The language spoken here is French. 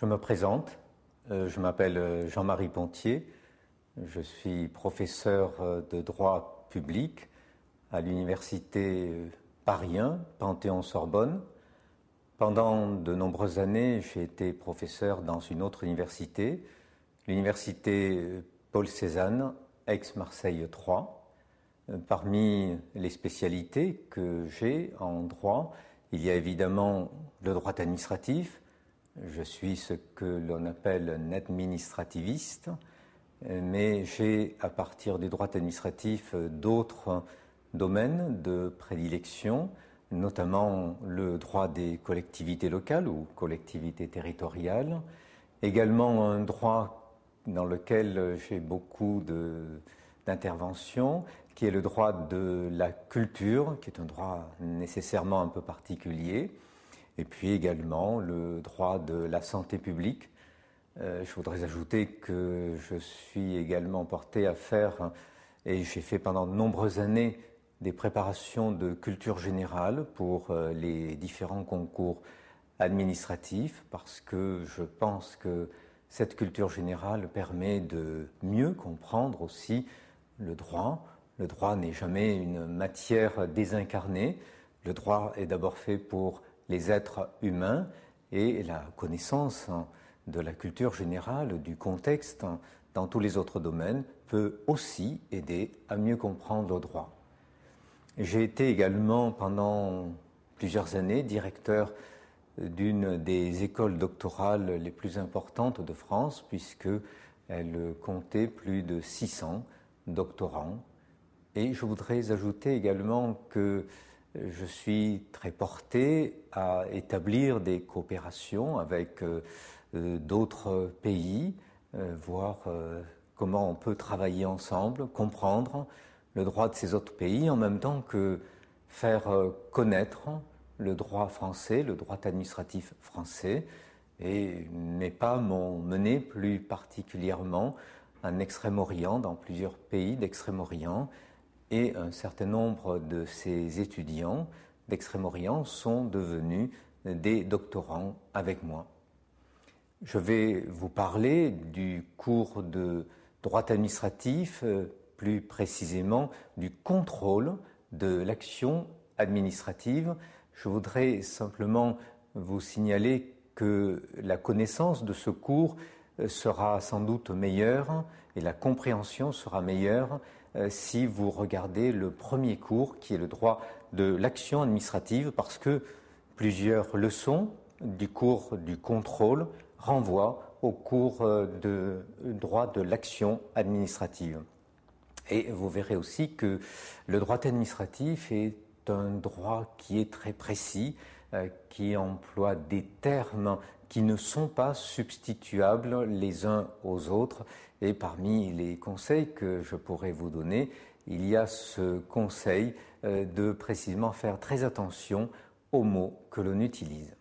Je me présente, je m'appelle Jean-Marie Pontier, je suis professeur de droit public à l'université Paris 1, Panthéon-Sorbonne. Pendant de nombreuses années, j'ai été professeur dans une autre université, l'université Paul Cézanne, Aix-Marseille 3. Parmi les spécialités que j'ai en droit, il y a évidemment le droit administratif. Je suis ce que l'on appelle un administrativiste, mais j'ai à partir du droit administratif d'autres domaines de prédilection, notamment le droit des collectivités locales ou collectivités territoriales, également un droit dans lequel j'ai beaucoup d'interventions, qui est le droit de la culture, qui est un droit nécessairement un peu particulier, et puis également le droit de la santé publique. Je voudrais ajouter que je suis également porté à faire, et j'ai fait pendant de nombreuses années, des préparations de culture générale pour les différents concours administratifs, parce que je pense que cette culture générale permet de mieux comprendre aussi le droit. Le droit n'est jamais une matière désincarnée. Le droit est d'abord fait pour les êtres humains, et la connaissance de la culture générale, du contexte dans tous les autres domaines peut aussi aider à mieux comprendre le droit. J'ai été également pendant plusieurs années directeur d'une des écoles doctorales les plus importantes de France, puisqu'elle comptait plus de 600 doctorants. Et je voudrais ajouter également que je suis très porté à établir des coopérations avec d'autres pays, voir comment on peut travailler ensemble, comprendre le droit de ces autres pays, en même temps que faire connaître le droit français, le droit administratif français. Et mes pas m'ont mené plus particulièrement en Extrême-Orient, dans plusieurs pays d'Extrême-Orient, et un certain nombre de ces étudiants d'Extrême-Orient sont devenus des doctorants avec moi. Je vais vous parler du cours de droit administratif, plus précisément du contrôle de l'action administrative. Je voudrais simplement vous signaler que la connaissance de ce cours sera sans doute meilleure et la compréhension sera meilleure si vous regardez le premier cours qui est le droit de l'action administrative, parce que plusieurs leçons du cours du contrôle renvoient au cours de droit de l'action administrative. Et vous verrez aussi que le droit administratif est un droit qui est très précis, qui emploie des termes qui ne sont pas substituables les uns aux autres. Et parmi les conseils que je pourrais vous donner, il y a ce conseil de précisément faire très attention aux mots que l'on utilise.